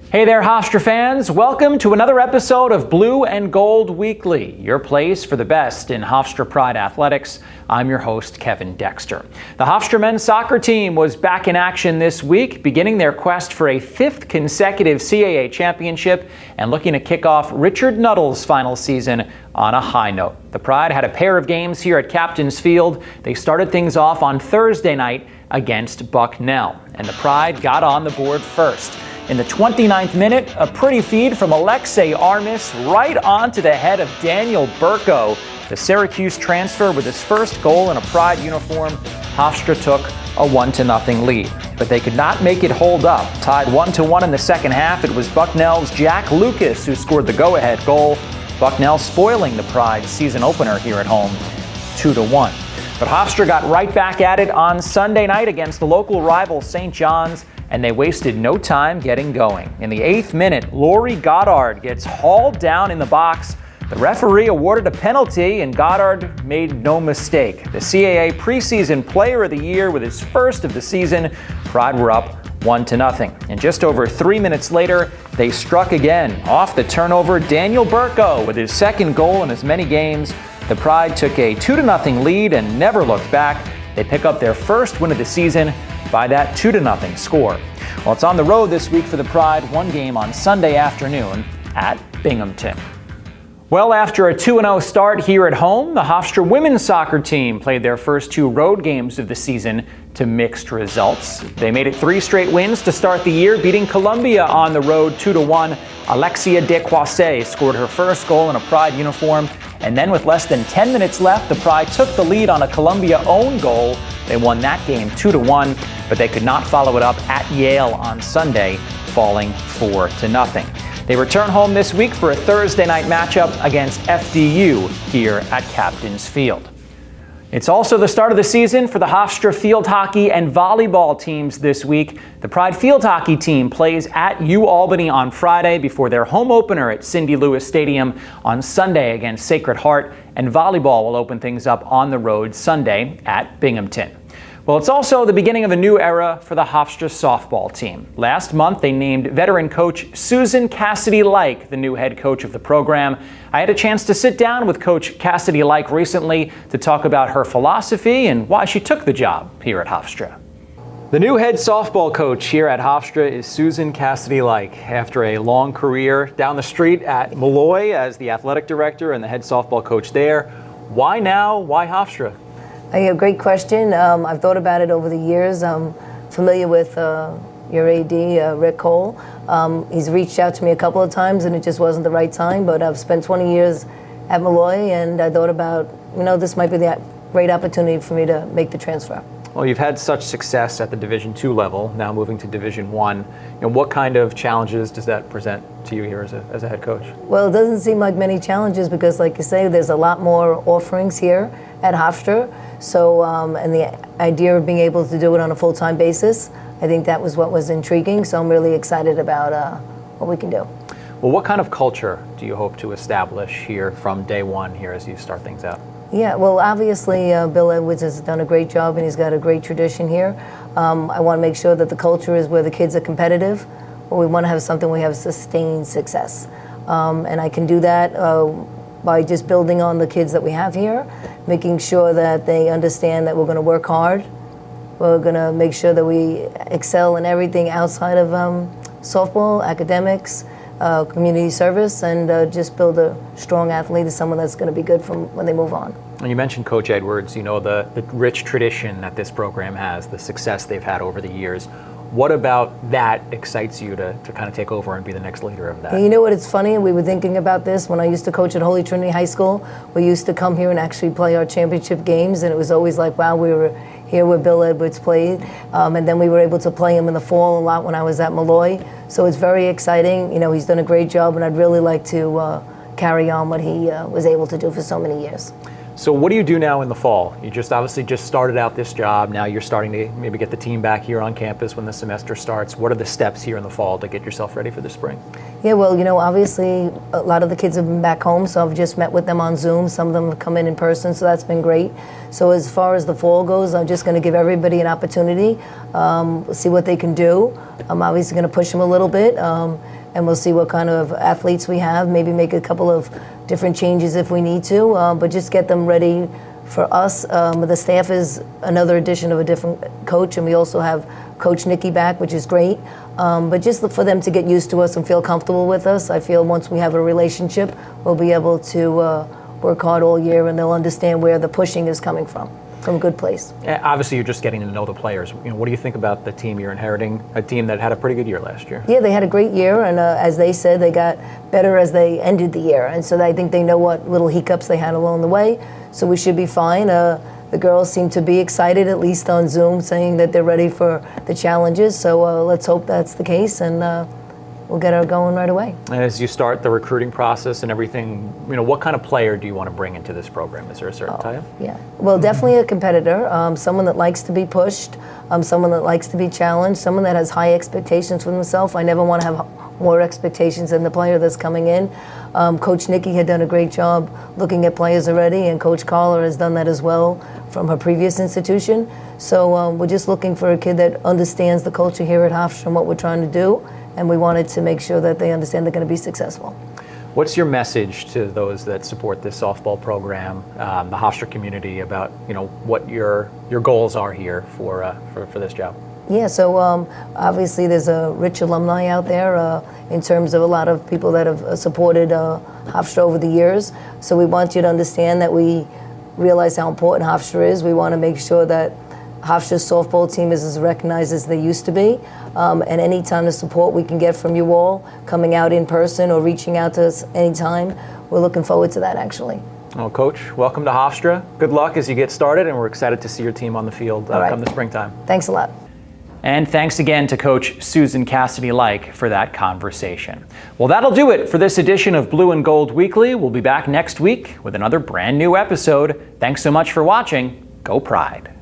Hey there, Hofstra fans. Welcome to another episode of Blue and Gold Weekly, your place for the best in Hofstra Pride athletics. I'm your host, Kevin Dexter. The Hofstra men's soccer team was back in action this week, beginning their quest for a fifth consecutive CAA championship and looking to kick off Richard Nuttall's final season on a high note. The Pride had a pair of games here at Captain's Field. They started things off on Thursday night against Bucknell, and the Pride got on the board first. In the 29th minute, a pretty feed from Alexei Armis right onto the head of Daniel Burko. The Syracuse transfer with his first goal in a Pride uniform. Hofstra took a 1-0 lead, but they could not make it hold up. Tied 1-1 in the second half, it was Bucknell's Jack Lucas who scored the go-ahead goal. Bucknell spoiling the Pride season opener here at home, 2-1. But Hofstra got right back at it on Sunday night against the local rival St. John's, and they wasted no time getting going. In the 8th minute, Lori Goddard gets hauled down in the box. The referee awarded a penalty, and Goddard made no mistake. The CAA preseason player of the year with his first of the season. Pride were up 1-0. And just over 3 minutes later, they struck again. Off the turnover, Daniel Burko with his second goal in as many games. The Pride took a 2-0 lead and never looked back. They pick up their first win of the season by that 2-0 score. Well, it's on the road this week for the Pride, one game on Sunday afternoon at Binghamton. Well, after a 2-0 start here at home, the Hofstra women's soccer team played their first two road games of the season to mixed results. They made it 3 straight wins to start the year, beating Columbia on the road 2-1. Alexia Desquassé scored her first goal in a Pride uniform, and then with less than 10 minutes left, the Pride took the lead on a Columbia own goal. They won that game 2-1, but they could not follow it up at Yale on Sunday, falling 4-0. They return home this week for a Thursday night matchup against FDU here at Captain's Field. It's also the start of the season for the Hofstra field hockey and volleyball teams this week. The Pride field hockey team plays at UAlbany on Friday before their home opener at Cindy Lewis Stadium on Sunday against Sacred Heart, and volleyball will open things up on the road Sunday at Binghamton. Well, it's also the beginning of a new era for the Hofstra softball team. Last month, they named veteran coach Susan Cassidy-Like the new head coach of the program. I had a chance to sit down with Coach Cassidy-Like recently to talk about her philosophy and why she took the job here at Hofstra. The new head softball coach here at Hofstra is Susan Cassidy-Like. After a long career down the street at Malloy as the athletic director and the head softball coach there, why now? Why Hofstra? A great question. I've thought about it over the years. I'm familiar with your AD, Rick Cole. He's reached out to me a couple of times and it just wasn't the right time, but I've spent 20 years at Malloy and I thought about, this might be the great opportunity for me to make the transfer. Well, you've had such success at the Division II level, now moving to Division I. What kind of challenges does that present to you here as a head coach? Well, it doesn't seem like many challenges because, like you say, there's a lot more offerings here at Hofstra. So, and the idea of being able to do it on a full-time basis, I think that was what was intriguing. So I'm really excited about what we can do. Well, what kind of culture do you hope to establish here from day one here as you start things out? Yeah, well, obviously, Bill Edwards has done a great job and he's got a great tradition here. I want to make sure that the culture is where the kids are competitive, but we want to have something where we have sustained success. And I can do that by just building on the kids that we have here, making sure that they understand that we're going to work hard. We're going to make sure that we excel in everything outside of softball, academics, community service, and just build a strong athlete as someone that's going to be good from when they move on. And you mentioned Coach Edwards, the rich tradition that this program has, the success they've had over the years. What about that excites you to kind of take over and be the next leader of that? And you know what, it's funny, we were thinking about this when I used to coach at Holy Trinity High School. We used to come here and actually play our championship games, and it was always like, wow, we were here where Bill Edwards played, and then we were able to play him in the fall a lot when I was at Malloy. So it's very exciting. He's done a great job, and I'd really like to carry on what he was able to do for so many years. So what do you do now in the fall? You obviously just started out this job. Now you're starting to maybe get the team back here on campus when the semester starts. What are the steps here in the fall to get yourself ready for the spring? Yeah, well, obviously a lot of the kids have been back home, so I've just met with them on Zoom. Some of them have come in person, so that's been great. So as far as the fall goes, I'm just going to give everybody an opportunity, see what they can do. I'm obviously going to push them a little bit. and we'll see what kind of athletes we have, maybe make a couple of different changes if we need to, but just get them ready for us. The staff is another addition of a different coach, and we also have Coach Nikki back, which is great. But just for them to get used to us and feel comfortable with us, I feel once we have a relationship, we'll be able to work hard all year, and they'll understand where the pushing is coming from a good place. Obviously, you're just getting to know the players. What do you think about the team you're inheriting? A team that had a pretty good year last year. Yeah, they had a great year, and as they said, they got better as they ended the year. And so I think they know what little hiccups they had along the way. So we should be fine. The girls seem to be excited, at least on Zoom, saying that they're ready for the challenges. So let's hope that's the case, and we'll get her going right away. And as you start the recruiting process and everything, what kind of player do you want to bring into this program? Is there a certain type? Yeah, well, definitely a competitor, someone that likes to be pushed, someone that likes to be challenged, someone that has high expectations for themselves. I never want to have more expectations than the player that's coming in. Coach Nikki had done a great job looking at players already, and Coach Carla has done that as well from her previous institution. So we're just looking for a kid that understands the culture here at Hofstra and what we're trying to do, and we wanted to make sure that they understand they're going to be successful. What's your message to those that support this softball program, the Hofstra community, about what your goals are here for this job? Yeah, so obviously there's a rich alumni out there in terms of a lot of people that have supported Hofstra over the years. So we want you to understand that we realize how important Hofstra is. We want to make sure that Hofstra's softball team is as recognized as they used to be. And any time of support we can get from you all, coming out in person or reaching out to us anytime, we're looking forward to that, actually. Well, Coach, welcome to Hofstra. Good luck as you get started, and we're excited to see your team on the field come the springtime. Thanks a lot. And thanks again to Coach Susan Cassidy-Like for that conversation. Well, that'll do it for this edition of Blue and Gold Weekly. We'll be back next week with another brand new episode. Thanks so much for watching. Go Pride.